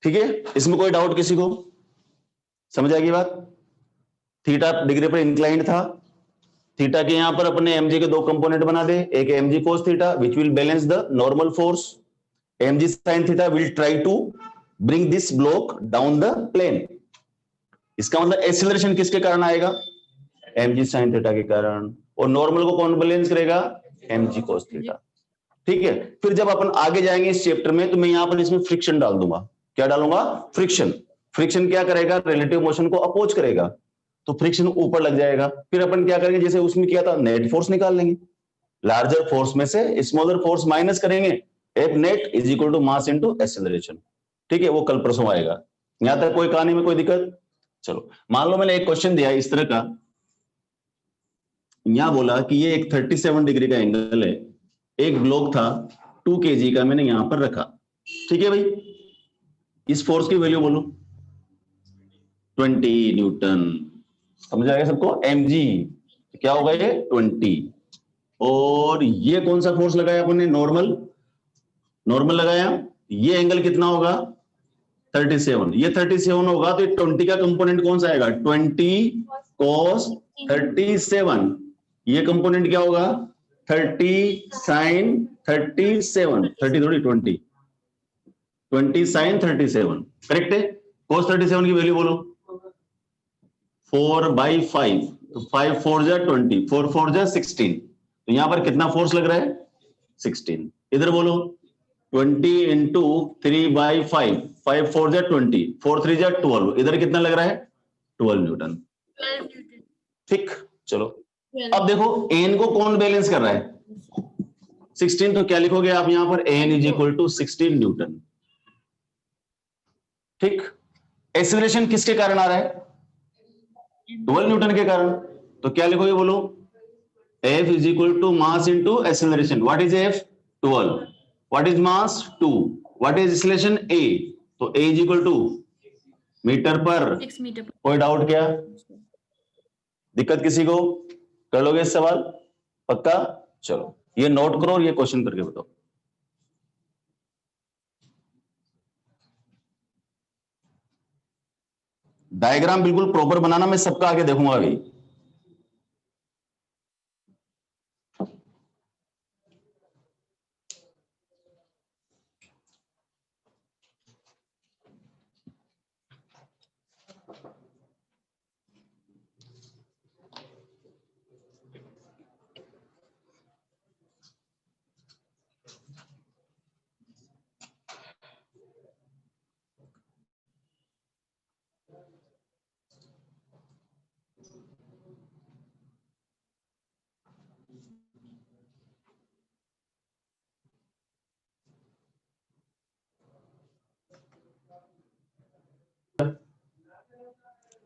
ठीक है, इसमें कोई डाउट किसी को? समझ आएगी बात? थीटा डिग्री पर इंक्लाइंड था, थीटा के यहां पर अपने mg के दो कंपोनेंट बना दे, एक mg cos theta which will balance the normal force, mg sin theta will try to bring this block down the plane. इसका मतलब एक्सीलरेशन किसके कारण आएगा? mg sin थीटा के कारण। और नॉर्मल को कौन बैलेंस करेगा? mg cos theta. ठीक है, फिर जब अपन आगे जाएंगे इस चैप्टर में तो मैं यहां पर इसमें फ्रिक्शन डाल दूंगा। क्या डालूंगा? फ्रिक्शन। फ्रिक्शन क्या करेगा? रिलेटिव मोशन को अपोज करेगा, तो फ्रिक्शन ऊपर लग जाएगा। फिर अपन क्या करेंगे, जैसे उसमें किया था, नेट फोर्स निकाल लेंगे। लार्जर फोर्स में से स्मॉलर फोर्स माइनस करेंगे, F net is equal to mass into acceleration. ठीक है, वो कल परसों आएगा। यहां तक कोई कहानी में कोई दिक्कत? चलो, मान लो मैंने एक क्वेश्चन दिया इस तरह का, यहां बोला कि ये एक 37 डिग्री का एंगल है, एक ब्लॉक था 2 kg का, मैंने यहां पर रखा। ठीक है भाई, इस फोर्स की वैल्यू बोलो 20 न्यूटन। समझ आएगा सबको? mg क्या होगा ये? 20। और ये कौन सा फोर्स लगाया अपन ने? नॉर्मल। नॉर्मल लगाया, ये एंगल कितना होगा? 37। ये 37 होगा तो 20 का कंपोनेंट कौन सा आएगा? 20 cos 37। ये कंपोनेंट क्या होगा? 30 sin 37। 30 थोड़ी 20, 20 sin 37। करेक्ट है? cos 37 की वैल्यू बोलो 4/5। तो 5 4 जा 20, 4 4 जा 16। तो यहां पर कितना फोर्स लग रहा है? 16। इधर बोलो 20 इंटू 3/5, 5 4 जा 20, 4 3 जा 12। इधर कितना लग रहा है? 12 न्यूटन। ठीक, चलो अब देखो एन को कौन बैलेंस कर रहा है? 16। तो क्या लिखोगे आप यहां पर? N is equal to 16 newton. ठीक, एक्सीलरेशन किसके कारण आ रहा है? 12 न्यूटन के कारण। तो क्या लिखोगे बोलो? F is equal to mass into acceleration. What is F? 12. What is mass? 2. What is acceleration? A. तो A is equal to metre पर 6 मीटर। कोई डाउट क्या? दिक्कत किसी को? कर लोगे इस सवाल? पक्का? चलो ये नोट करो और ये क्वेश्चन करके बताओ। डायग्राम बिल्कुल प्रॉपर बनाना, मैं सबका आगे देखूंगा अभी।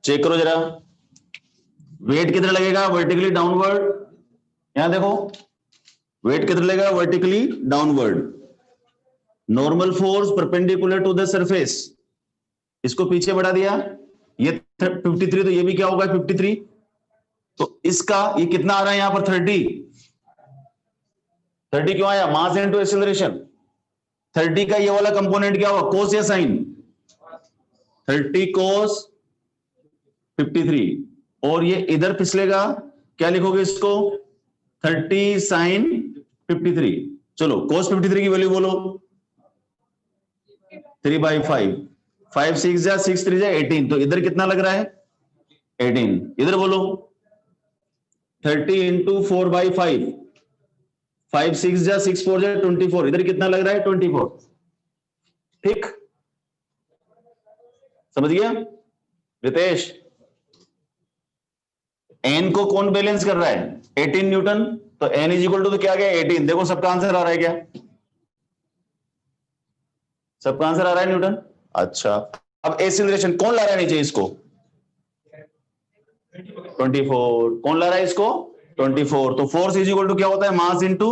चेक करो जरा, वेट किधर लगेगा? Vertically downward. यहां देखो, वेट किधर लगेगा? Vertically downward. Normal force perpendicular to the surface. इसको पीछे बढ़ा दिया, ये 53, तो ये भी क्या होगा? 53। तो इसका ये कितना आ रहा है यहां पर? 30। 30 क्यों आया? मास इनटू एक्सीलरेशन। 30 का ये वाला कंपोनेंट क्या होगा? कोस या साइन? 30 कोस 53। और ये इधर फिसलेगा, क्या लिखोगे इसको? 30 साइन 53। चलो कोस 53 की वैल्यू बोलो 3/5। 5 6 जा 6 3 जा 18। तो इधर कितना लग रहा है? 18। इधर बोलो 30 इंटू 4/5। 5 6 जा 6 4 जा 24। इधर कितना लग रहा है? 24। ठीक, समझ गया रितेश? एन को कौन बैलेंस कर रहा है? 18 न्यूटन। तो एन इज इक्वल टू तो क्या गया? 18। देखो सबका आंसर आ रहा है क्या? सबका आंसर आ रहा है न्यूटन। अच्छा, अब एक्सीलरेशन कौन ला रहा है नीचे इसको? 24। कौन ला रहा है इसको? 24। तो फोर्स इज इक्वल टू क्या होता है? मास इनटू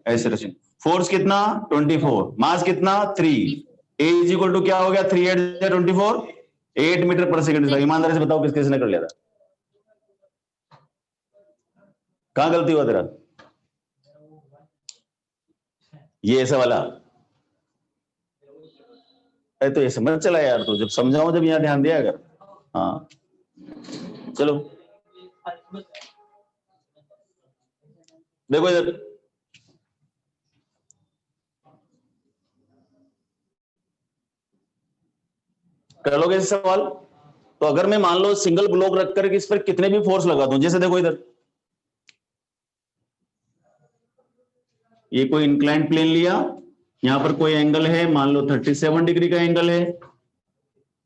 एक्सीलरेशन। फोर्स कितना? 24। मास कितना? 3। ए इज इक्वल टू क्या हो गया? 3 8 24, 8 मीटर पर सेकंड। ईमानदारी से बताओ किस किसने कर लिया था? कहां गलती हुआ तेरा? ये ऐसा वाला अरे तो ये समझ चला यार, तो जब समझाऊं जब यहाँ ध्यान दिया अगर। हाँ चलो देखो इधर, कर लोगे इस सवाल। तो अगर मैं मान लो सिंगल ब्लॉक रख कर इस पर कितने भी फोर्स लगा दूं, जैसे देखो इधर ये कोई इंक्लाइंड प्लेन लिया, यहां पर कोई एंगल है, मान लो 37 डिग्री का एंगल है,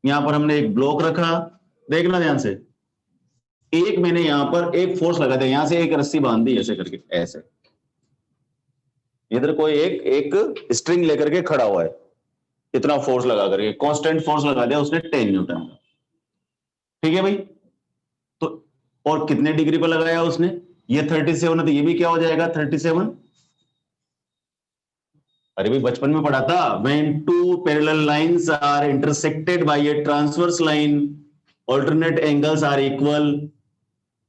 यहां पर हमने एक ब्लॉक रखा, देखना ध्यान से, एक मैंने यहां पर एक फोर्स लगा दिया, यहां से एक रस्सी बांध दी ऐसे करके, ऐसे इधर कोई एक स्ट्रिंग लेकर के खड़ा हुआ है, इतना फोर्स लगा करके कांस्टेंट फोर्स लगा दिया उसने 10 न्यूटन का, ठीक है भाई। तो और कितने डिग्री पर लगाया उसने, ये 37 है, तो ये भी क्या हो जाएगा 37। अरे भाई बचपन में पढ़ा था, when two parallel lines are intersected by a transverse line, alternate angles are equal,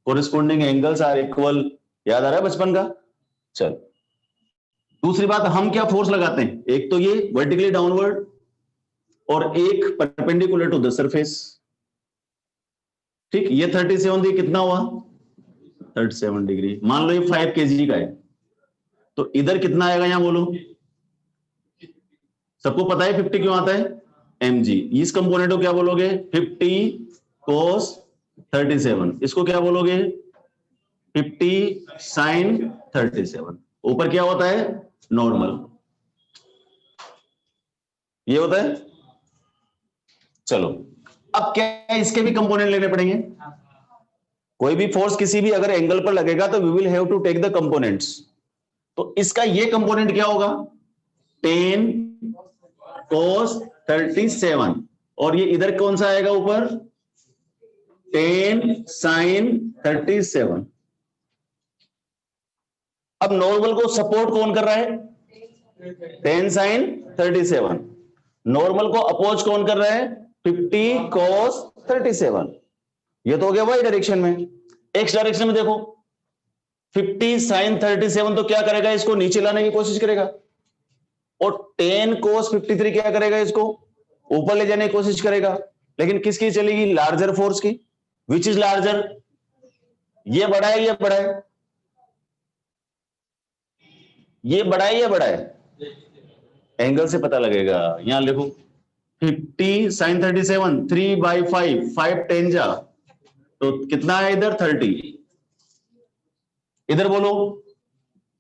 corresponding angles are equal, याद आ रहा है बचपन का। चल दूसरी बात, हम क्या फोर्स लगाते हैं, एक तो ये वर्टिकली डाउनवर्ड और एक परपेंडिकुलर टू द सरफेस, ठीक। ये 37 दी कितना हुआ 37 डिग्री, मान लो ये 5 kg का है, तो इधर कितना आएगा यहां बोलो, सबको पता है 50 क्यों आता है mg, इस कंपोनेंट को क्या बोलोगे 50 cos 37, इसको क्या बोलोगे 50 sin 37, ऊपर क्या होता है नॉर्मल, ये होता है। चलो अब क्या इसके भी कंपोनेंट लेने पड़ेंगे, कोई भी फोर्स किसी भी अगर एंगल पर लगेगा तो we will have to take the components, तो इसका ये कंपोनेंट क्या होगा 10 cos 37, और ये इधर कौन सा आएगा ऊपर 10 sin 37। अब नॉर्मल को सपोर्ट कौन कर रहा है 10 sin 37, नॉर्मल को अपोज कौन कर रहा है 50 cos 37, ये तो हो गया वाई डायरेक्शन में। एक्स डायरेक्शन में देखो 50 sin 37 तो क्या करेगा, इसको नीचे लाने की कोशिश करेगा, और 10 cos 53 क्या करेगा, इसको ऊपर ले जाने की कोशिश करेगा, लेकिन किसकी चलेगी लार्जर फोर्स की, विच इज लार्जर, ये बड़ा है ये बड़ा है, ये बड़ा है ये बड़ा है, एंगल से पता लगेगा, यहां लिखो 50 sin 37 3/5, 5 10 जा, तो कितना है इधर 30, इधर बोलो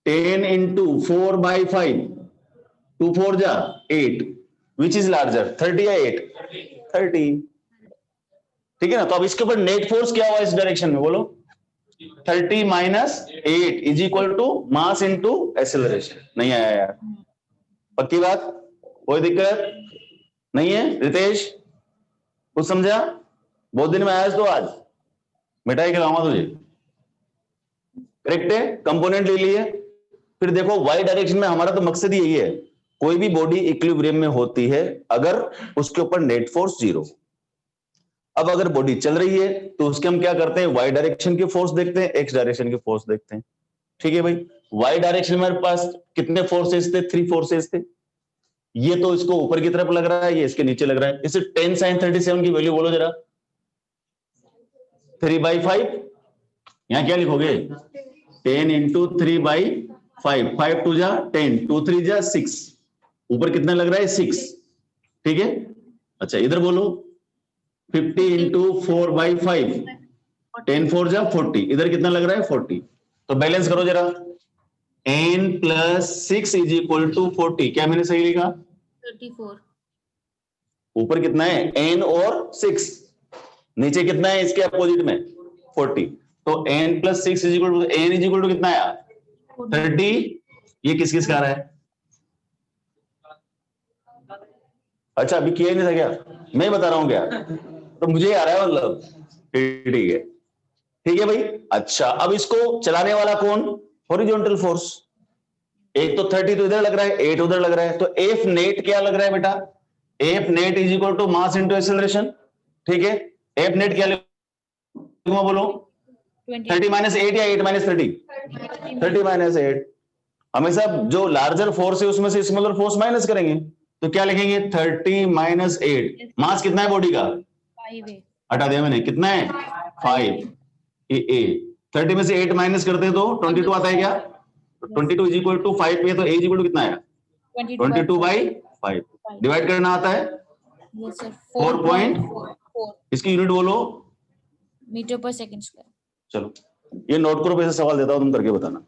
10 into 4/5, 2 4 जा 8, विच इज लार्जर 30 या 8 30, ठीक है ना। तो अब इसके ऊपर नेट फोर्स क्या हुआ इस डायरेक्शन में बोलो 30 minus 8 is equal to mass into acceleration, नहीं आया यार, पक्की बात, कोई दिक्कत नहीं है रितेश, कुछ समझा, बहुत दिन में आया तो आज मिठाई खिलाऊंगा तुझे, करेक्ट है, कंपोनेंट ले लिए। फिर देखो वाई डायरेक्शन में हमारा तो मकसद यही है, कोई भी बॉडी इक्विलिब्रियम में होती है अगर उसके ऊपर नेट फोर्स 0। अब अगर बॉडी चल रही है तो उसके हम क्या करते हैं वाई डायरेक्शन की फोर्स देखते हैं, एक्स डायरेक्शन की फोर्स देखते हैं, ठीक है भाई। वाई डायरेक्शन में हमारे पास कितने फोर्सेस थे 3 फोर्सेस थे, ये तो इसको ऊपर की तरफ लग रहा है, ये इसके नीचे लग रहा है, इसे 10 sin 37 की वैल्यू बोलो जरा 3/5, यहां क्या लिखोगे 10 into 3/5, 5 2 जा 10, 2 3 जा 6, ऊपर कितना लग रहा है 6, ठीक है। अच्छा इधर बोलो 50 into 4/5, 10 4 जा 40, इधर कितना लग रहा है 40, तो बैलेंस करो जरा, n plus 6 is equal to 40, क्या मैंने सही लिखा 34, ऊपर कितना है n और 6, नीचे कितना है इसके अपोजिट में 40, तो n plus 6 is equal to n is equal to कितना आया 30, ये किस किस का आ रहा है, अच्छा अभी किया नहीं था क्या, मैं बता रहा हूं क्या, तो मुझे आ रहा है मतलब, ठीक है भाई। अच्छा अब इसको चलाने वाला कौन हॉरिजॉन्टल फोर्स, एक तो 30 तो इधर लग रहा है 8 उधर लग रहा है, तो F नेट क्या लग रहा है बेटा, F net is equal to mass into acceleration, ठीक है। F नेट क्या लिखूंगा बोलो 30 minus 8 या 8 minus 30, 30 minus 8, हमेशा जो लार्जर फोर्स है उसमें से स्मॉलर फोर्स माइनस करेंगे, तो क्या लिखेंगे 30 माइनस 8। मास कितना है बॉडी का 5 है। हटा दिया मैंने, कितना है 5 ए 30 में से 8 माइनस करते हैं तो 22 आता है क्या? 22 इज इक्वल टू 5 पे, तो ए इज इक्वल टू कितना है 22 बाई 5। डिवाइड करना आता है 4.4। इसकी यूनिट बोलो मीटर पर सेकंड स्क्वायर। चलो ये नोट करो, वैसे सवाल देता हूं तुम करके बताना।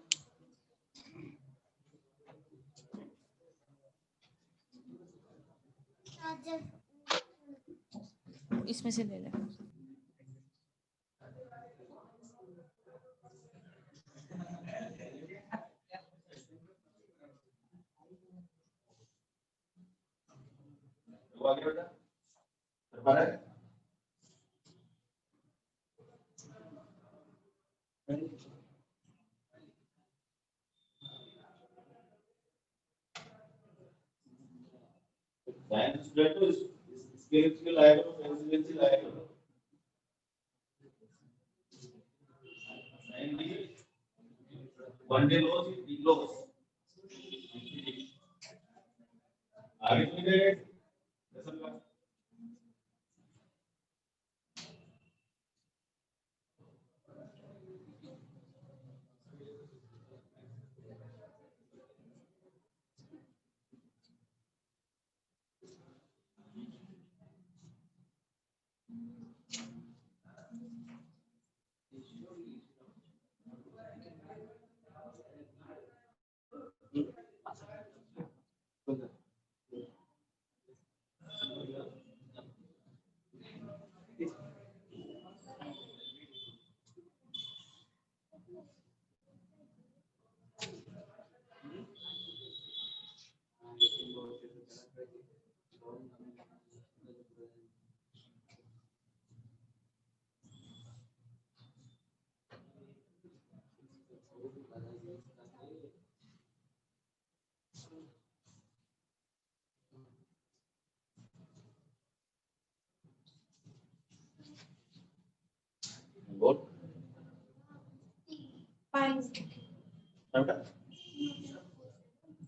इसमें से ले ले।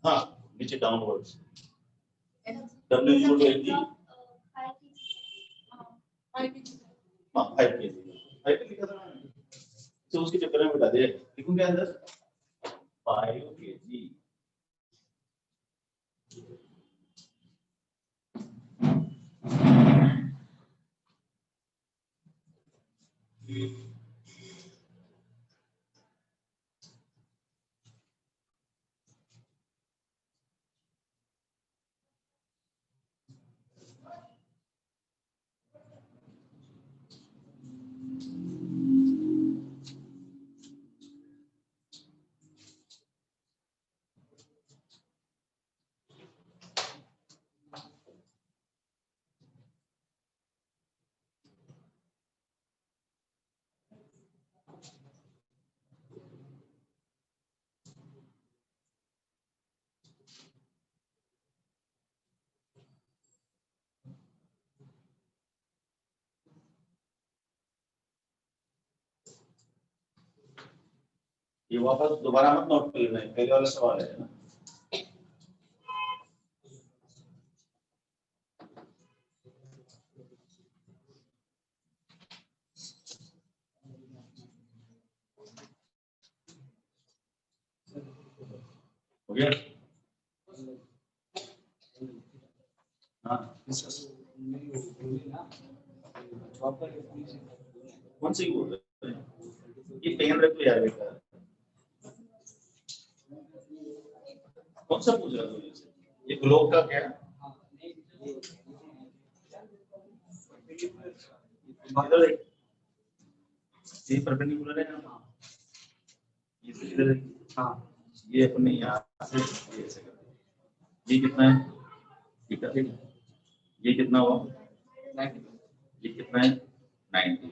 हाँ नीचे डाउनवर्ड्स W इक्वल टू 80 हाँ 5 kg 5 लिखा था मैंने, तो उसके चक्कर में बता दिया। लिखूं क्या अंदर 5 kg। ये वापस दोबारा मत नोट कर लेना, पहले वाला सवाल है ना। हो गया हाँ कौन सी बोल रहे हैं? ये पेन रख लो यार बेटा, कौन सा पूछ रहा है? ये ग्लोब का क्या इधर ये परपेंडिकुलर है ना, ये इधर हाँ ये अपने यहाँ से ये ऐसे कर, ये कितना है ठीक है, ये कितना हुआ 90, ये कितना है 90।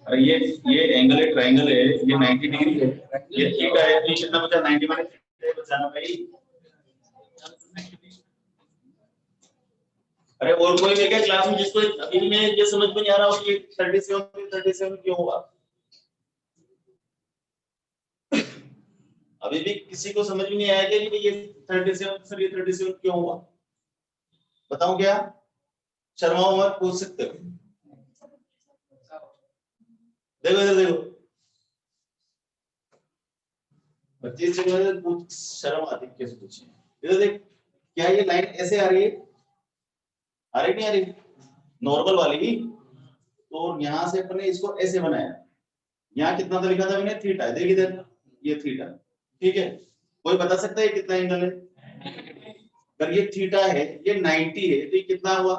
अरे ये एंगल है, ट्रायंगल है, ये 90 डिग्री है, ये थीटा है, तो कितना बचा 90 माइनस थीटा बचाना भाई। अरे और कोई भी क्या क्लास में जिसको अभी में ये समझ में नहीं आ रहा हो कि 37 क्यों होगा? अभी भी किसी को समझ में नहीं आया कि ये 37 सर, ये 37 क्यों हुआ? बताऊं क्या? शर्मा उमर पूछ सकते हो। देखो इधर देखो, 25 सेकंड पूछ, शर्म आती है कैसे पूछे। इधर देख, क्या ये लाइन ऐसे आ रही है? आ रही नहीं आ रही? नॉर्मल वाली। तो यहां से अपने इसको ऐसे बनाया, यहाँ कितना तो लिखा था मैंने, थीटा। देख इधर, ये थीटा, ठीक है। कोई बता सकता है कितना एंगल है? अगर ये थीटा है, ये 90 है, तो ये कितना हुआ?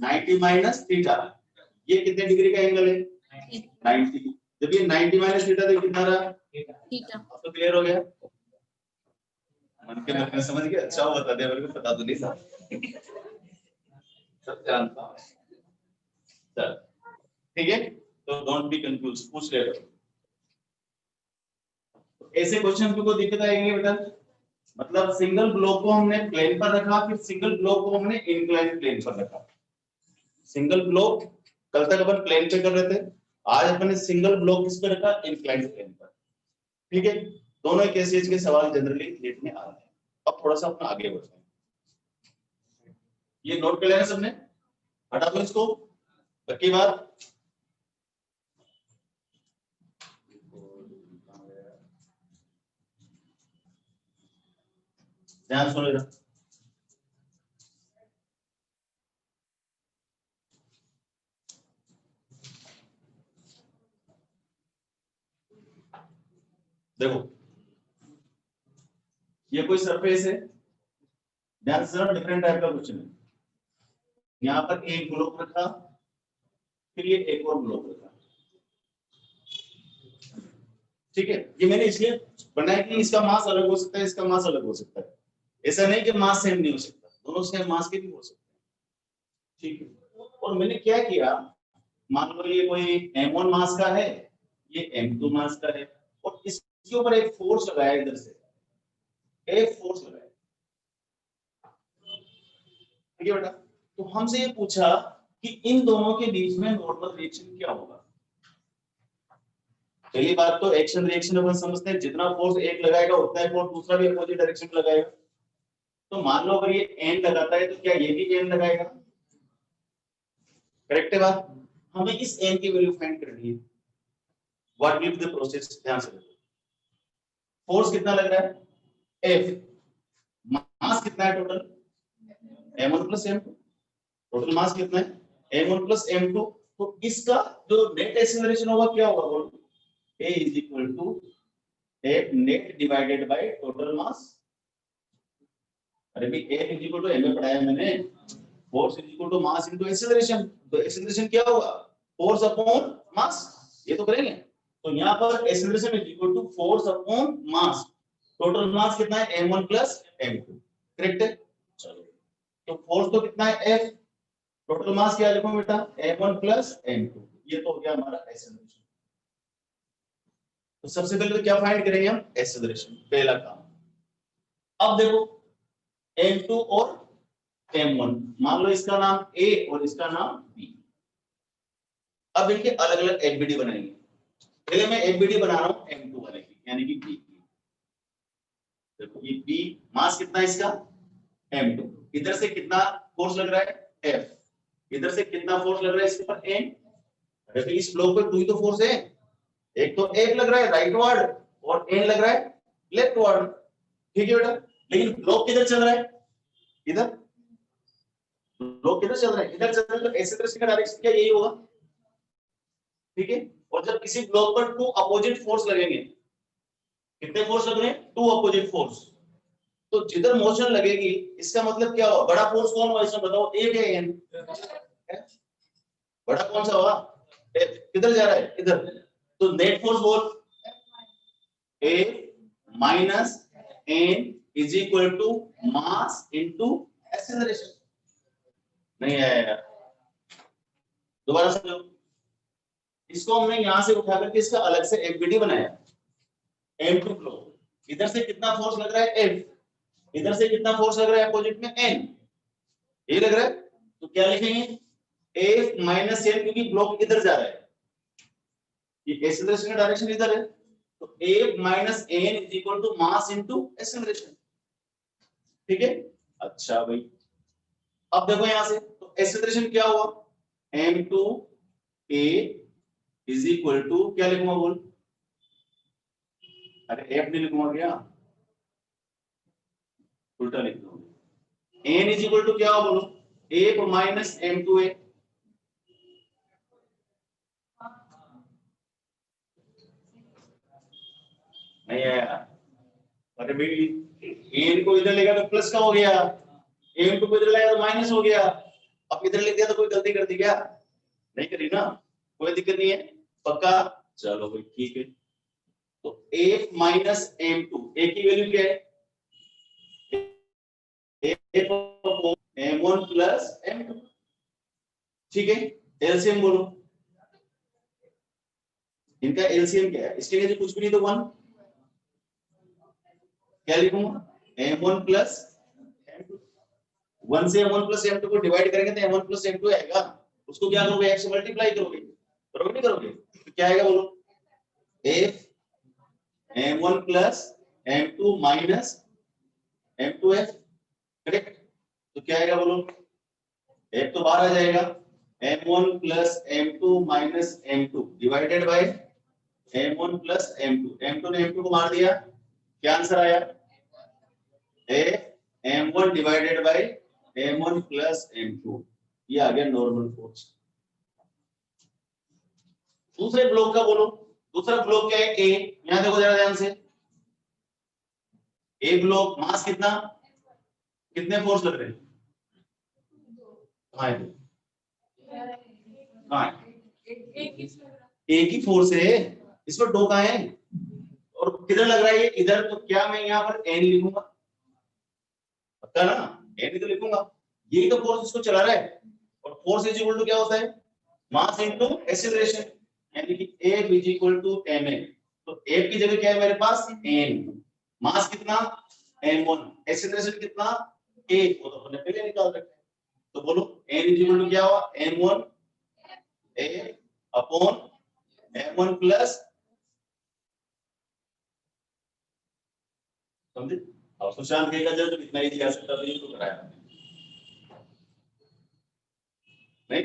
90 माइनस थीटा। ये कितने डिग्री का एंगल है? 90। जब ये 90 माइनस थीटा, तो कितना रहा? थीटा। अब तो क्लियर हो गया। मन के अंदर समझ गया? अच्छा वो बता दिया, मेरे को पता तो नहीं था। सब जानता हूं। चल ठीक है, तो डोंट बी कंफ्यूज, पूछ ले। ऐसे क्वेश्चन को दिक्कत आएगी बेटा। मतलब सिंगल ब्लॉक को हमने प्लेन पर रखा, फिर सिंगल ब्लॉक को हमने इंक्लाइंड प्लेन पर रखा। सिंगल ब्लॉक कल तक अपन प्लेन पे कर रहे थे, आज अपन ने सिंगल ब्लॉक किस पे रखा? इंक्लाइंड प्लेन पर। ठीक है, दोनों केसेस के सवाल जनरली नीट में आ रहे हैं। अब थोड़ा सा अपना आगे बढ़ते हैं। ये नोट कर लेना सबने, हटा दो इसको। बाकी बात ध्यान सुनो जरा। देखो, ये कोई सरफेस है, ध्यान से सुनो, डिफरेंट टाइप का क्वेश्चन है। यहाँ पर एक ब्लॉक रखा, फिर ये एक और ब्लॉक रखा। ठीक है, ये मैंने इसलिए बनाया कि इसका मास अलग हो सकता है, इसका मास अलग हो सकता है। ऐसा नहीं कि मास सेम नहीं हो सकता, दोनों सेम मास के भी हो सकते हैं। ठीक है, और मैंने क्या किया, मान लो ये कोई m1 मास का है, ये m2 मास का है, और इसके ऊपर एक फोर्स लगाया, इधर से एक फोर्स लगाया। ठीक है बेटा, तो हमसे ये पूछा कि इन दोनों के बीच में नॉर्मल रिएक्शन क्या होगा। पहली बात तो एक्शन रिएक्शन अपन समझते हैं, जितना फोर्स एक लगाएगा उतना ही फोर्स दूसरा भी अपोजिट डायरेक्शन में लगाएगा। तो मान लो अगर ये एन लगाता है, तो क्या ये भी एन लगाएगा? करेक्ट है बात? हमें इस एन की वैल्यू फाइंड करनी है। What will be the process? ध्यान से देखो, फोर्स कितना लग रहा है? एफ। मास कितना है total? m1 plus m2। Total mass कितना है? m1 plus m2। तो इसका जो नेट एक्सेलरेशन होगा क्या होगा? बोलो, a is equal to F net divided by total mass. अरे भाई F is equal to m में पढ़ाया मैंने, force is equal to mass into acceleration. तो एक्सेलरेशन क्या होगा? Force upon mass. ये तो करेंगे। तो यहाँ पर acceleration is equal to force upon mass. Total mass कितना है? m1 plus m2। करेक्ट है? चलो, तो फोर्स तो कितना है? F। टोटल मास क्या लिखूं बेटा? m1 plus m2। ये तो हो गया हमारा एक्सेलरेशन। तो सबसे पहले तो क्या फाइंड करेंगे हम? एक्सेलरेशन, पहला काम। अब देखो, m2 और m1, मान लो इसका नाम A और इसका नाम B। अब इनके अलग अलग एफबीडी बनाएंगे। पहले मैं एफबीडी बना रहा हूं m2 वाले की, यानी कि B की। देखो ये B, मास कितना है इसका? m2। इधर से कितना फोर्स लग रहा है? F। इधर से कितना फोर्स लग रहा है इसके ऊपर? N। अरे इस ब्लॉक पे 2 ही तो फोर्स है, एक तो F लग रहा है राइट वर्ड, और N लग रहा है लेफ्ट वर्ड। ठीक है बेटा, लेकिन ब्लॉक किधर चल रहा है? इधर। ब्लॉक किधर चल रहा है? इधर चल रहा है, तो एक्सेलरेशन का डायरेक्शन क्या यही होगा। ठीक है, और जब किसी ब्लॉक पर 2 अपोजिट फोर्स लगेंगे, कितने फोर्स लग रहे हैं? 2 अपोजिट फोर्स। तो जिधर मोशन लगेगी, इसका मतलब क्या होगा? बड़ा फोर्स कौन होगा इसमें बताओ? F या N? बड़ा कौन सा होगा? F। किधर जा रहा है? इधर। तो नेट फोर्स बोल, A minus N is equal to mass into acceleration. नहीं आया यार, दोबारा समझो। इसको हमने यहां से उठा करके इसका अलग से एफबीडी बनाया, m2 ब्लॉक। इधर से कितना फोर्स लग रहा है? F। इधर से कितना फोर्स लग रहा है अपोजिट में? N। ये लग रहा है, तो क्या लिखेंगे? F माइनस N, क्योंकि ब्लॉक इधर जा रहा है, ये एक्सेलरेशन का डायरेक्शन इधर है, तो F minus n is equal to mass into acceleration. ठीक है, अच्छा भाई अब देखो यहां से, तो एक्सेलरेशन क्या हुआ, m2a इज इक्वल टू क्या लिखूंगा बोल, अरे F नहीं लिखूंगा क्या, उल्टा लिख दूंगा। n इज इक्वल टू क्या हुआ बोलो, F माइनस m2a। नहीं आया, अरे भाई n को इधर लेगा तो प्लस का हो गया, m को इधर लाया तो माइनस हो गया। अब इधर लिख दिया तो कोई गलती कर दी क्या, नहीं करी ना, कोई दिक्कत नहीं है, पक्का, चलो भाई ठीक है। तो F माइनस m2, a की वैल्यू क्या है, F m1 प्लस m2, ठीक है। एलसीएम बोलो, इनका एलसीएम क्या है, इसके लिए कुछ भी नहीं तो 1, क्या लिखूंगा, m1 प्लस m2, 1 से m1 प्लस m2 को डिवाइड करेंगे तो m1 प्लस m2 आएगा, उसको क्या करोगे, x से मल्टीप्लाई करोगे, करोगे नहीं करोगे, तो क्या आएगा बोलो, f m1 plus m2 minus m2f, correct, तो क्या आएगा बोलो, f तो बाहर आ जाएगा, m1 plus m2 minus m2 divided by m1 plus m2, m2 ने m2 को मार दिया, क्या आंसर आया, f m1 divided by m1 plus m2, ये आ गया नॉर्मल फोर्स। दूसरे ब्लॉक का बोलो, दूसरा ब्लॉक क्या है, ए, यहां देखो जरा ध्यान से, ए ब्लॉक मास कितना, कितने फोर्स लग रहे हैं, कहां है, कहां है, एक ही फोर्स है, इस पर दो कहां है, और किधर लग रहा है ये, इधर, तो क्या मैं यहाँ पर एन लिखूंगा, पक्का ना, एन तो लिखूंगा, यही तो फोर्स इसको चला रहा है, और फोर्स इज इक्वल टू क्या होता है, मास इनटू एक्सीलरेशन, यानी कि F is equal to ma, तो F की जगह क्या है मेरे पास, n, मास कितना m1, एक्सीलरेशन कितना a, वो तो हमने पहले निकाल रखा है, तो बोलो n इज इक्वल टू क्या हुआ, m1 a upon m1 plus, समझे, अब सुशांत के का जब इतना इजी आ सकता था ये तो कराया नहीं,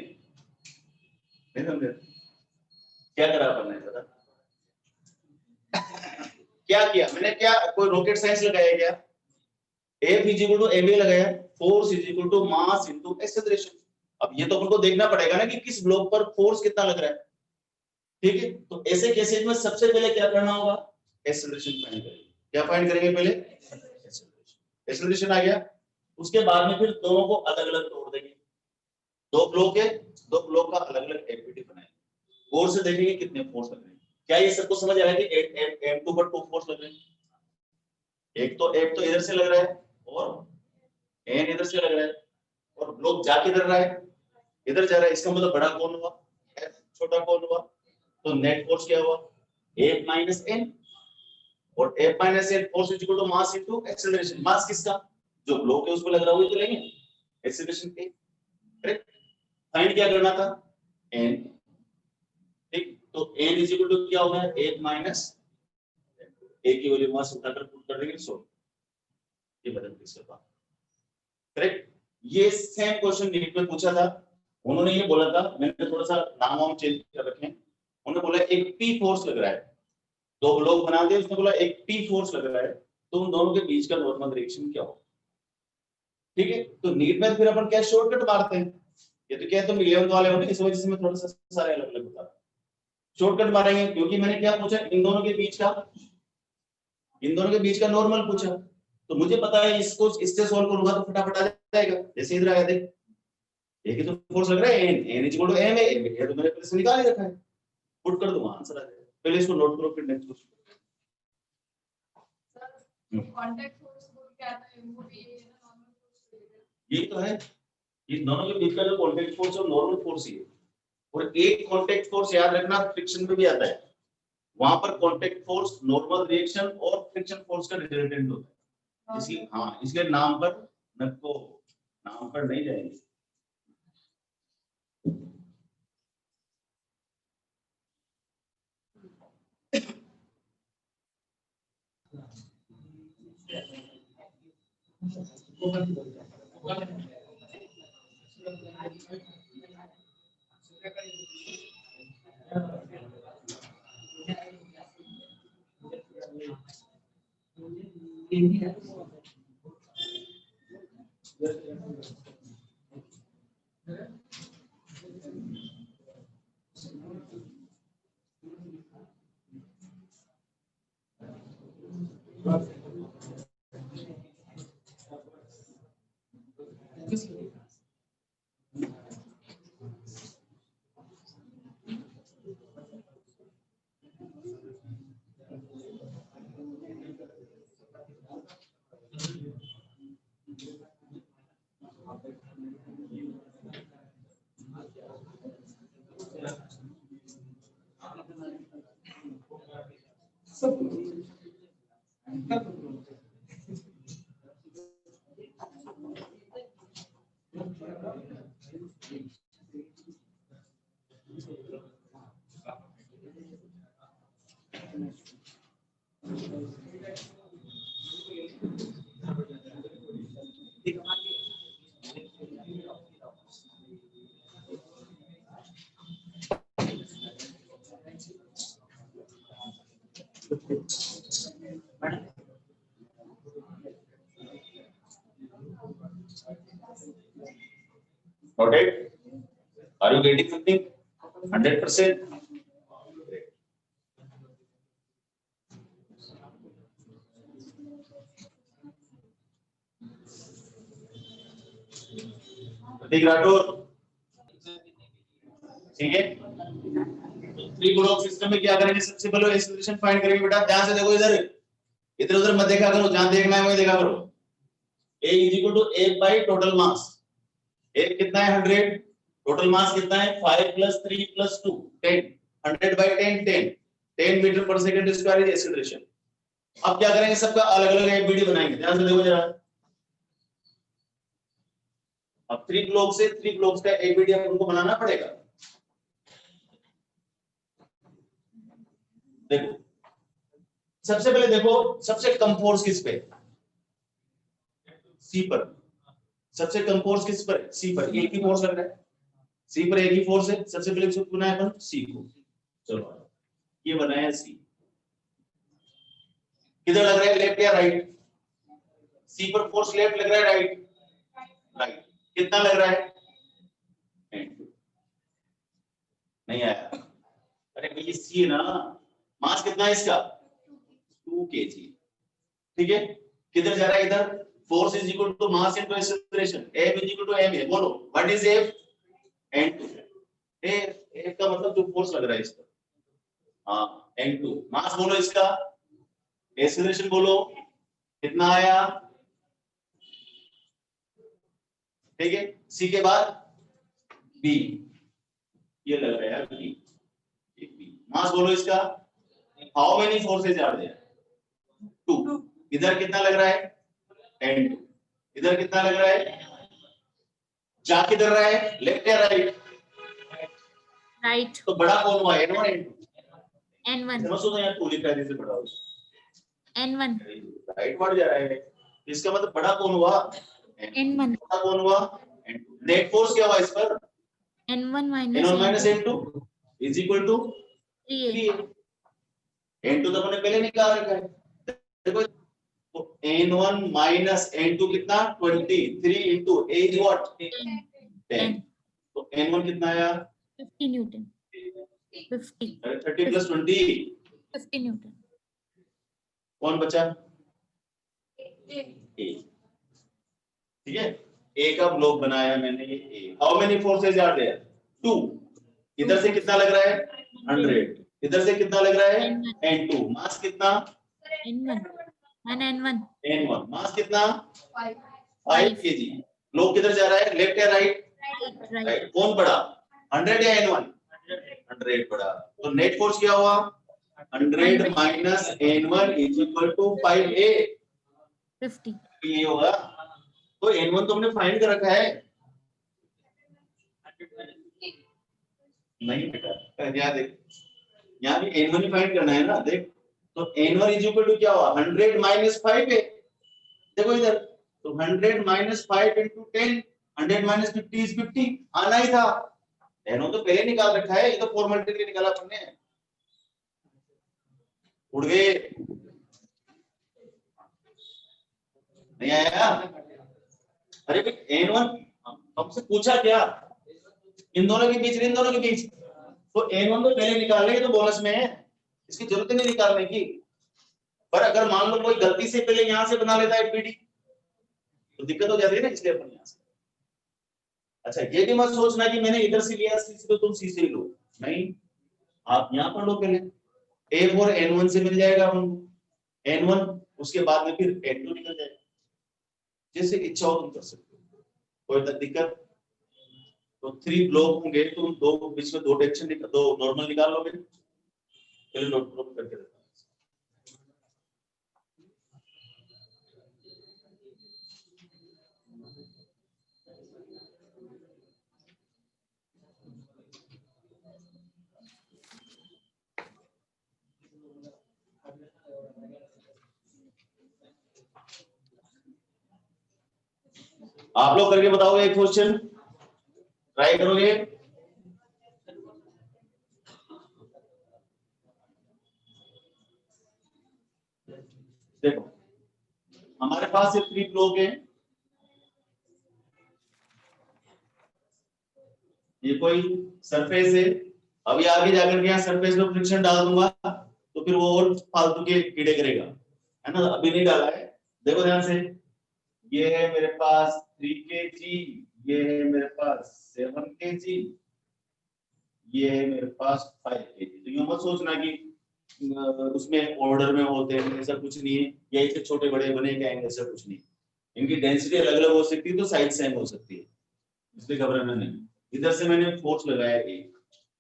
नहीं समझे, क्या करा अपन ने पता, क्या किया मैंने, क्या कोई रॉकेट साइंस लगाया क्या, F is equal to ma लगाया, force is equal to mass into acceleration, अब ये तो अपन को देखना पड़ेगा ना कि किस ब्लॉक पर फोर्स कितना लग रहा है, ठीक है, तो ऐसे केसेस में सबसे पहले क्या करना होगा, एक्सेलरेशन फाइंड करेंगे, क्या फाइंड करेंगे पहले, एक्सेलरेशन आ गया, उसके बाद में फिर दोनों को अलग अलग तोड़ देंगे, दो ब्लॉक है, दो ब्लॉक का अलग अलग एक्टिविटी बनाएंगे, गौर से देखेंगे कितने फोर्स लग रहे हैं, क्या ये सबको समझ आ रहा है कि m2 पर 2 फोर्स लग रहे हैं, एक तो इधर से लग रहा है और n इधर से लग रहा है, और ब्लॉक जा किधर रहा है, इधर जा रहा है, इसका मतलब बड़ा कौन हुआ, F, छोटा कौन हुआ, तो नेट फोर्स क्या हुआ, F माइनस n, और F minus n force is equal to mass into acceleration, mass किसका, जो ब्लॉक है उसको लग रहा है वही तो लेंगे, एक्सीलरेशन के, करेक्ट, फाइंड क्या करना था, n, ठीक, तो n इज इक्वल टू क्या होगा, 1 माइनस a की वैल्यू मास उठाकर पुट कर देंगे, सो ये बदल के इसके बाद, करेक्ट, ये सेम क्वेश्चन नीट में पूछा था, उन्होंने ये बोला था, मैंने थोड़ा सा नाम वाम चेंज कर रखे हैं, उन्होंने बोला एक P फोर्स लग रहा है, दो ब्लॉक बना दिए, उसने बोला एक P फोर्स लग रहा है, तो उन दोनों के बीच का नॉर्मल रिएक्शन क्या हो, ठीक है, तो नीट में फिर अपन क्या शॉर्टकट मारते हैं, ये तो क्या है, तुम 11th वाले हो ना, इस वजह से मैं थोड़ा सा सारे अलग अलग बता रहा हूं, शॉर्टकट मारेंगे, क्योंकि मैंने क्या पूछा, इन दोनों के बीच का नॉर्मल पूछा, तो मुझे पता है इसको इससे सॉल्व करूंगा तो फटाफट आ जाएगा, जैसे इधर आया देख, एक ही तो फोर्स लग रहा है, n is equal to m है, ये तो मैंने पहले से निकाल ही रखा है, पुट कर दूंगा आंसर आ जाएगा, पहले इसको नोट करो फिर नेक्स्ट क्वेश्चन, कांटेक्ट फोर्स बोल के आता है वो भी ये ना नॉर्मल फोर्स, ये तो है, ये दोनों के बीच का जो कांटेक्ट फोर्स और नॉर्मल फोर्स ही है, और एक कांटेक्ट फोर्स याद रखना फ्रिक्शन में भी आता है, वहां पर कांटेक्ट फोर्स नॉर्मल रिएक्शन और फ्रिक्शन फोर्स का रिजल्टेंट होता है, इसलिए हाँ, इसलिए नाम पर नको, नाम पर नहीं जाएंगे, Noted? Are you getting something? 100%? प्रतीक राठौर, ठीक है? थ्री ब्लॉक सिस्टम में क्या करेंगे? सबसे पहले एक्सेलरेशन फाइंड करेंगे बेटा। ध्यान से देखो, इधर इधर उधर मत देखा करो, जहां देखना है वहीं देखा करो। A is equal to 1 by total mass. 1 कितना है? 100। टोटल मास कितना है? 5 + 3 + 2 10। 100 by 10 10 मीटर पर सेकंड स्क्वायर इज एक्सेलरेशन। अब क्या करेंगे? सबका अलग-अलग एक वीडियो बनाएंगे। ध्यान से देखो जरा। अब 3 ब्लॉक्स का एक वीडियो उनको बनाना पड़ेगा। देखो, सबसे पहले देखो, सबसे कम फोर्स किस पे? सी पर। सबसे कम फोर्स किस पर? सी पर। एक ही फोर्स लग रहा है, सी पर एक ही फोर्स है। सबसे पहले इसको बनाया अपन सी को। चलो ये बनाया सी। किधर लग रहा है? लेफ्ट या राइट? सी पर फोर्स लेफ्ट लग रहा है, राइट? राइट। कितना लग रहा है? नहीं आया। अरे भैया सी है ना, मास कितना है इसका? 2 kg। ठीक है, किधर जा रहा है? इधर। Force is equal to mass into acceleration. F is equal to m है। बोलो what is F? n2। F का मतलब जो फोर्स लग रहा है इस पर, हाँ, n2। मास बोलो इसका, एक्सेलरेशन बोलो कितना आया? ठीक है, सी के बाद B, ये लग रहा है यार B। मास बोलो इसका, how many forces are there? 2। इधर कितना लग रहा है? n2। इधर कितना लग रहा है? जा किधर रहा है? लेफ्ट या राइट? राइट। तो बड़ा कौन हुआ? n1 n2? n1 समझो तो यार, टूली का से बड़ा हो। n1 राइट बढ़ जा रहा है, इसका मतलब बड़ा कौन हुआ? n1 बड़ा कौन हुआ? n2। नेट फोर्स क्या हुआ इस पर? n1 n1 - n2 is equal to 3a। n2 तो हमने पहले निकाल रखा है। देखो, तो n1 - n2 कितना? 20। 3 into a is what? 10। तो n1 कितना आया? 50 न्यूटन। 50 30 + 20 50 न्यूटन। कौन बचा? a। ठीक है, ए का ब्लॉक बनाया मैंने, ये A. How many forces are there? 2। इधर से कितना लग रहा है? 100। इधर से कितना लग रहा है? n2। मास कितना? n1 n1। मास कितना? 5 kg। ब्लॉक किधर जा रहा है? लेफ्ट या राइट? राइट। कौन बड़ा? 100 या n1? 100 बड़ा। तो नेट फोर्स क्या हुआ? 100 - n1 = 5a। 50। ये होगा। तो n1 तो हमने फाइंड कर रखा है। नहीं बेटा, यहाँ देख, यहाँ भी n1 ही फाइंड करना है ना। देख, तो n1 इज इक्वल टू क्या हुआ 100 माइनस 5 है, देखो इधर, तो 100 माइनस 5 इंटू 10, 100 माइनस 50 इज 50, आना ही था। n1 तो पहले निकाल रखा है, ये तो फॉर्मेलिटी के लिए निकाला अपन ने। उड़ गए, नहीं आया? अरे भाई n1 हमसे पूछा क्या, इन दोनों के बीच, इन दोनों के बीच, तो n1 तो पहले निकाल रहे, तो बोनस में है, इसकी जरूरत नहीं निकालने की। पर अगर मान लो कोई गलती से पहले यहां से बना लेता है पीडी, तो दिक्कत हो जाती है ना, इसलिए अपन यहां से। अच्छा ये भी मत सोचना कि मैंने इधर से लिया सी से, तो तुम सी से लो, नहीं, आप यहां पर लो पहले, a और n1 से मिल जाएगा हमको n1, उसके बाद में फिर n2 निकल जाएगा, जैसे इच्छा हो तुम कर सकते हो, कोई दिक्कत। तो 3 ब्लॉक होंगे, तुम दो बीच में दो टेंशन निकाल, दो नॉर्मल निकाल लोगे, पहले नोट करके देता हूं। आप लोग करके बताओगे एक क्वेश्चन, ट्राई करोगे? देखो हमारे पास ये 3 ब्लॉक है, ये कोई सरफेस है, अभी आगे जाकर के यहाँ सरफेस में फ्रिक्शन डाल दूंगा तो फिर वो और फालतू के कीड़े करेगा, है ना, अभी नहीं डाला है। देखो ध्यान से, ये है मेरे पास 3 kg, ये है मेरे पास 7 kg, ये है मेरे पास 5 kg। तो यूं मत सोचना कि उसमें ऑर्डर में होते हैं, ऐसा कुछ नहीं है, या इससे छोटे बड़े बने जाएंगे, ऐसा कुछ नहीं। इनकी डेंसिटी अलग अलग हो सकती है, तो साइज सेम हो सकती है, इसलिए घबराना नहीं। इधर से मैंने फोर्स लगाया एक,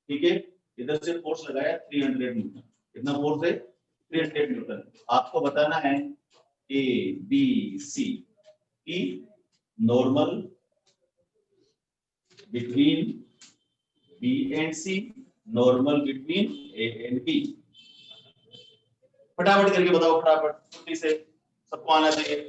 ठीक है, इधर से फोर्स लगाया 300 न्यूटन, कितना फोर्स है 300 न्यूटन। आपको बताना है ए बी सी की normal between B and C, normal between A and B. फटाफट करके बताओ, फटाफट छुट्टी से, सबको आना चाहिए।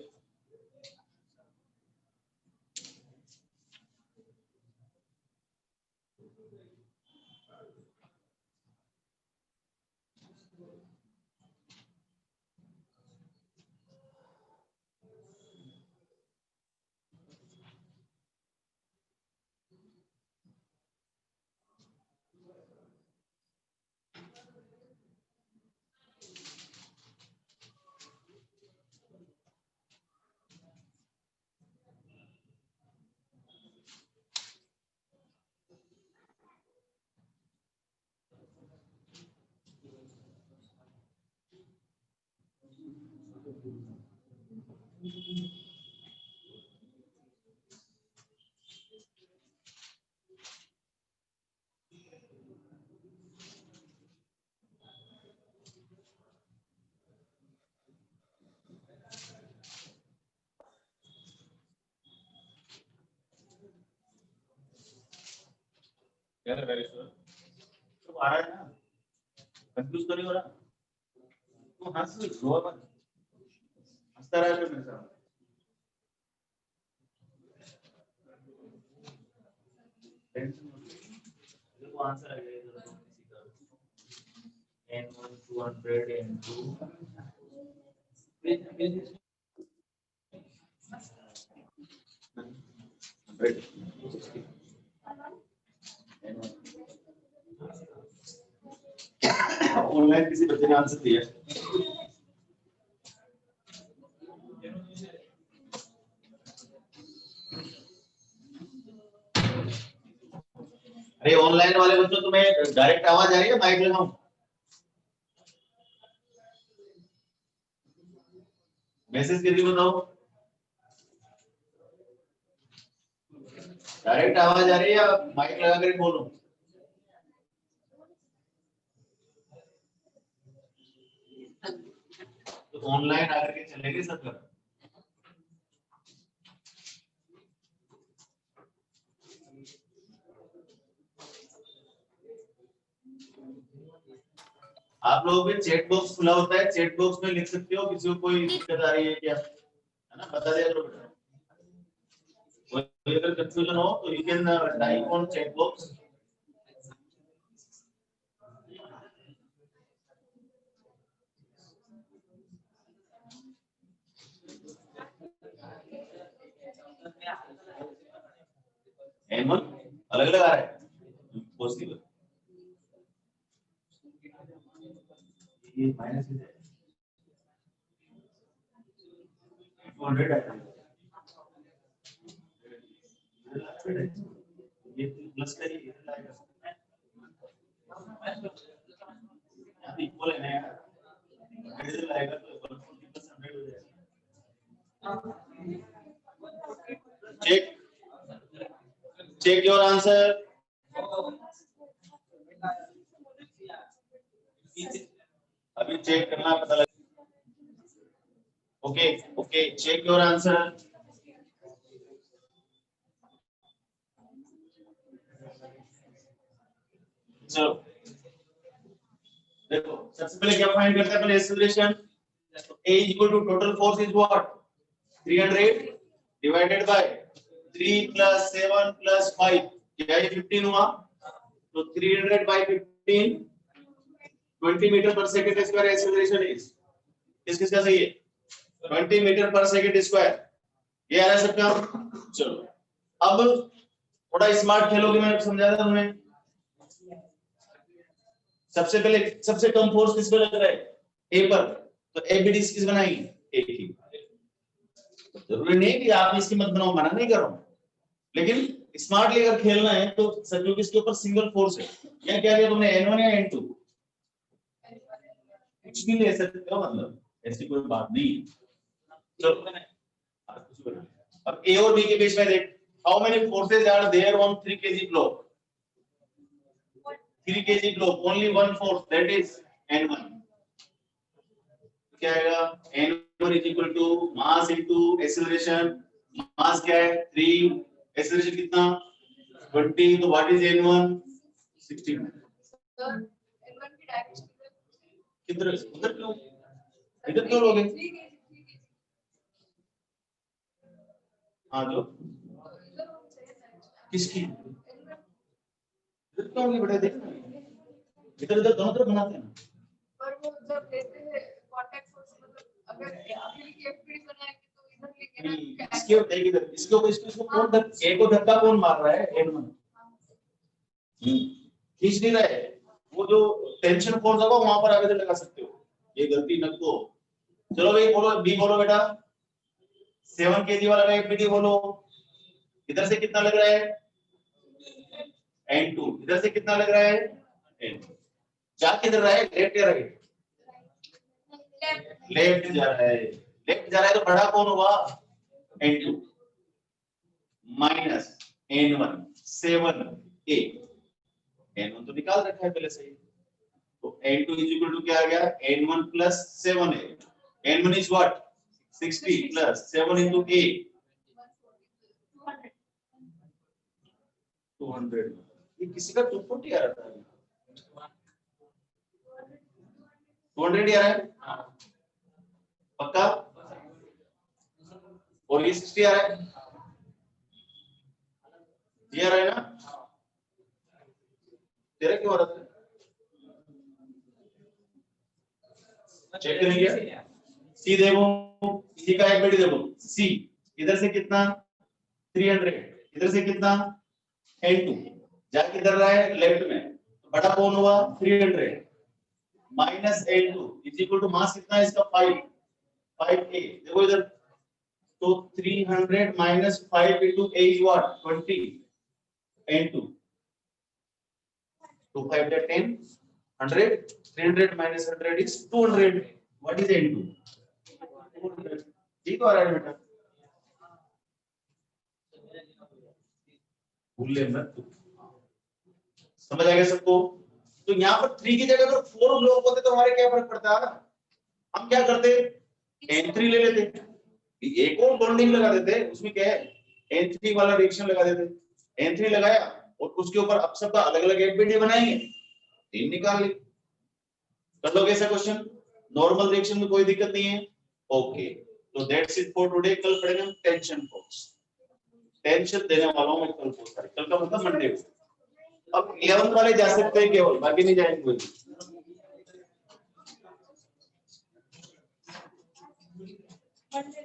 क्या कर रहा है ईश्वर? तो आ रहा है ना, कंफ्यूज तो नहीं हो रहा? तो हंस रो मत, हंसता रहा है मेरे साथ। टेंशन मत लो, देखो आंसर आ गया इधर, किसी का n1 200 n2 ऑनलाइन किसी बच्चे ने आंसर दिया। अरे ऑनलाइन वाले बच्चों, तुम्हें डायरेक्ट आवाज आ रही है, माइक लगाऊं? मैसेज करके बताओ, डायरेक्ट आवाज आ रही है या माइक लगा कर बोलो? तो ऑनलाइन आकर के चलेंगे सब कर। आप लोगों के चैट बॉक्स खुला होता है, चैट बॉक्स में लिख सकते हो किसी को कोई दिक्कत आ रही है क्या, है ना, बता दिया करो बेटा। कोई अगर कंफ्यूजन हो तो you can type on chat box. M अलग अलग आ रहा है पॉसिबल, ये माइनस है 200 है, ये प्लस का ही लाएगा, इक्वल है ना यार, इधर लाएगा तो 140 + 100 हो जाएगा। Check your answer. अभी चेक करना पता लग। Okay okay, check your answer. चलो देखो, सबसे पहले क्या फाइंड करते हैं अपन, एक्सेलरेशन। तो A equal to total force is what, 300 divided by 3 + 7 + 5, क्या ये 15 हुआ, तो 300 बाय 15 20 मीटर पर सेकंड स्क्वायर एक्सेलरेशन इज, किसका सही है, 20 मीटर पर सेकंड स्क्वायर, ये आ रहा है सबका। चलो अब थोड़ा स्मार्ट खेलोगे, मैं समझा रहा था तुम्हें। सबसे पहले सबसे कम फोर्स किस पे लग रहा है, ए पर, तो एबीडी किस बनाई, ए की। जरूरी नहीं कि आप इसकी मत बनाओ, मना नहीं कर रहा हूं, लेकिन स्मार्ट लेकर खेलना है तो क्योंकि इसके ऊपर सिंगल फोर्स है। या क्या किया तुमने, N1 या N2, कुछ भी ले सकते हो, मतलब ऐसी कोई बात नहीं है। चलो अब ए और बी के बीच में देख, how many forces are there on 3 kg block, 3 kg block, only one force, that is N1। क्या आएगा, N1 is equal to mass into acceleration, mass क्या है 3, acceleration कितना 20, तो what is N1, 16। Sir N1 की डायरेक्शन किधर, उधर क्यों, इधर क्यों लोगे, हाँ जो किसकी, इधर क्यों होगी बेटा, देखना इधर इधर दोनों तरफ बनाते हैं ना। पर वो जब लेते हैं कांटेक्ट फोर्स, मतलब अगर अकेले की एफपीडी बनाएंगे तो इधर लेके ना इसके ऊपर इधर, इसके ऊपर इसको कौन धक्का, ए को धक्का कौन मार रहा है, N1 खींच नहीं रहा है, वो जो टेंशन फोर्स होगा वहां पर आगे लगा सकते हो, ये गलती न को। चलो भाई बोलो, बी बोलो बेटा, 7 kg वाला का एफपीडी बोलो, इधर से कितना लग रहा है N2, इधर से कितना लग रहा है N2, जा किधर रहा है, लेफ्ट या राइट, लेफ्ट जा रहा है, लेफ्ट जा रहा है तो बड़ा कौन होगा N2 minus N1 7a, N1 तो निकाल रखा है पहले से ही, तो N2 इज इक्वल टू क्या आ गया, N1 + 7a, N1 is what 60 + 7 into a 200, ये किसी का 240 आ रहा है, 200 आ रहा है पक्का, और ये 60 आ रहा है, ये आ रहा है ना, तेरा क्यों आ रहा है, चेक करेंगे। सी देखो, सी का एफबीडी देखो, सी इधर से कितना 300, इधर से कितना N2, जा किधर रहा है लेफ्ट में, तो बड़ा कौन हुआ 300 minus N2 is equal to mass कितना है इसका 5a, देखो इधर, तो 300 minus 5 into a is what 20, N2, 2 5 10 100, 300 minus 100 is 200, what is N2, 200, ठीक हो रहा है बेटा, भूल ले मत, समझ आ गया सबको। तो यहाँ पर 3 की जगह अगर 4 ब्लॉक होते तो हमारे क्या फर्क पड़ता, हम क्या करते N3 ले लेते, एक और बॉन्डिंग लगा देते, उसमें क्या है N3 वाला रिएक्शन लगा देते, N3 लगाया और उसके ऊपर अब सबका अलग अलग एफबीडी बनाएंगे, 3 निकाल ली, कर लोगे ऐसा क्वेश्चन? नॉर्मल रिएक्शन में कोई दिक्कत नहीं है? ओके, तो दैट्स इट फॉर टुडे। कल पढ़ेंगे हम टेंशन फोर्स। टेंशन देने वाला हूं मैं कल को। कल का मतलब मंडे को। अब 11 वाले जा सकते हैं केवल, बाकी नहीं जाएंगे कोई। Monday.